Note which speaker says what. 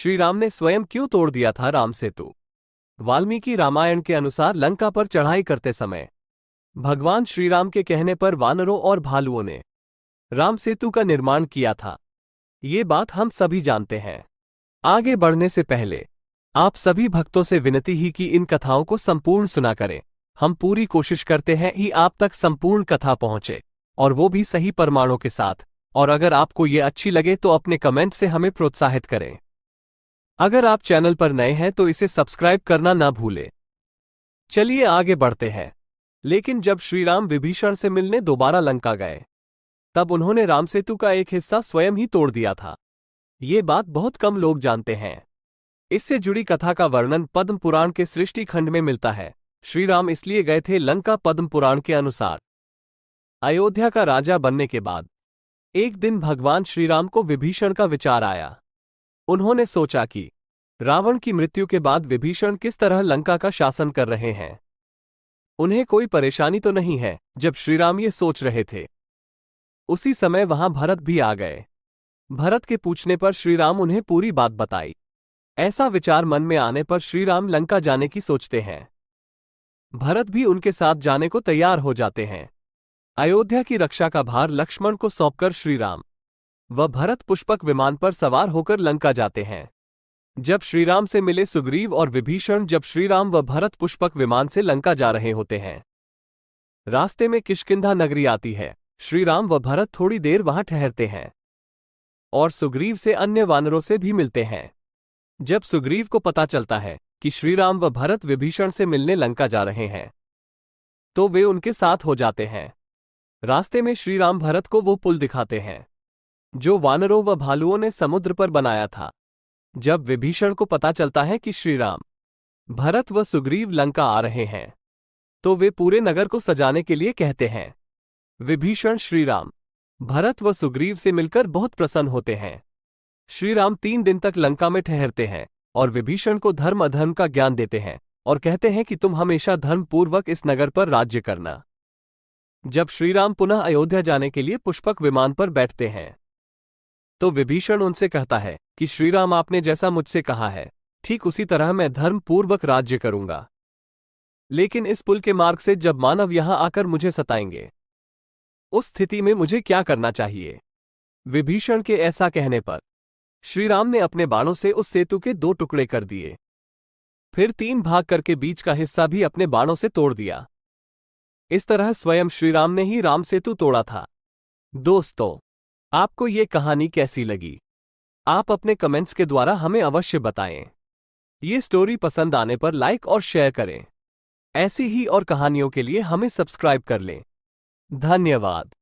Speaker 1: श्री राम ने स्वयं क्यों तोड़ दिया था राम सेतु? वाल्मीकि रामायण के अनुसार लंका पर चढ़ाई करते समय भगवान श्री राम के कहने पर वानरों और भालुओं ने राम सेतु का निर्माण किया था। ये बात हम सभी जानते हैं। आगे बढ़ने से पहले आप सभी भक्तों से विनती ही कि इन कथाओं को संपूर्ण सुना करें। हम पूरी कोशिश करते हैं कि आप तक संपूर्ण कथा पहुंचे, और वो भी सही प्रमाणों के साथ। और अगर आपको ये अच्छी लगे तो अपने कमेंट से हमें प्रोत्साहित करें। अगर आप चैनल पर नए हैं तो इसे सब्सक्राइब करना ना भूलें। चलिए आगे बढ़ते हैं। लेकिन जब श्री राम विभीषण से मिलने दोबारा लंका गए, तब उन्होंने राम सेतु का एक हिस्सा स्वयं ही तोड़ दिया था। ये बात बहुत कम लोग जानते हैं। इससे जुड़ी कथा का वर्णन पद्म पुराण के सृष्टि खंड में मिलता है। श्री राम इसलिए गए थे लंका। पद्म पुराण के अनुसार अयोध्या का राजा बनने के बाद एक दिन भगवान श्री राम को विभीषण का विचार आया। उन्होंने सोचा कि रावण की मृत्यु के बाद विभीषण किस तरह लंका का शासन कर रहे हैं, उन्हें कोई परेशानी तो नहीं है। जब श्री राम ये सोच रहे थे, उसी समय वहां भरत भी आ गए। भरत के पूछने पर श्री राम उन्हें पूरी बात बताई। ऐसा विचार मन में आने पर श्री राम लंका जाने की सोचते हैं। भरत भी उनके साथ जाने को तैयार हो जाते हैं। अयोध्या की रक्षा का भार लक्ष्मण को सौंपकर श्री राम व भरत पुष्पक विमान पर सवार होकर लंका जाते हैं। जब श्री राम से मिले सुग्रीव और विभीषण जब श्री राम व भरत पुष्पक विमान से लंका जा रहे होते हैं, रास्ते में किष्किंधा नगरी आती है। श्री राम व भरत थोड़ी देर वहां ठहरते हैं और सुग्रीव से अन्य वानरों से भी मिलते हैं। जब सुग्रीव को पता चलता है कि श्री राम व भरत विभीषण से मिलने लंका जा रहे हैं, तो वे उनके साथ हो जाते हैं। रास्ते में श्री राम भरत को वो पुल दिखाते हैं जो वानरों व भालुओं ने समुद्र पर बनाया था। जब विभीषण को पता चलता है कि श्री राम, भरत व सुग्रीव लंका आ रहे हैं, तो वे पूरे नगर को सजाने के लिए कहते हैं। विभीषण श्री राम, भरत व सुग्रीव से मिलकर बहुत प्रसन्न होते हैं। श्री राम 3 दिन तक लंका में ठहरते हैं और विभीषण को धर्म अधर्म का ज्ञान देते हैं और कहते हैं कि तुम हमेशा धर्मपूर्वक इस नगर पर राज्य करना। जब श्री राम पुनः अयोध्या जाने के लिए पुष्पक विमान पर बैठते हैं, तो विभीषण उनसे कहता है कि श्री राम, आपने जैसा मुझसे कहा है ठीक उसी तरह मैं धर्मपूर्वक राज्य करूंगा। लेकिन इस पुल के मार्ग से जब मानव यहां आकर मुझे सताएंगे, उस स्थिति में मुझे क्या करना चाहिए? विभीषण के ऐसा कहने पर श्री राम ने अपने बाणों से उस सेतु के 2 टुकड़े कर दिए। फिर 3 भाग करके बीच का हिस्सा भी अपने बाणों से तोड़ दिया। इस तरह स्वयं श्री राम ने ही राम सेतु तोड़ा था। दोस्तों, आपको ये कहानी कैसी लगी? आप अपने कमेंट्स के द्वारा हमें अवश्य बताएं। ये स्टोरी पसंद आने पर लाइक और शेयर करें। ऐसी ही और कहानियों के लिए हमें सब्सक्राइब कर लें। धन्यवाद।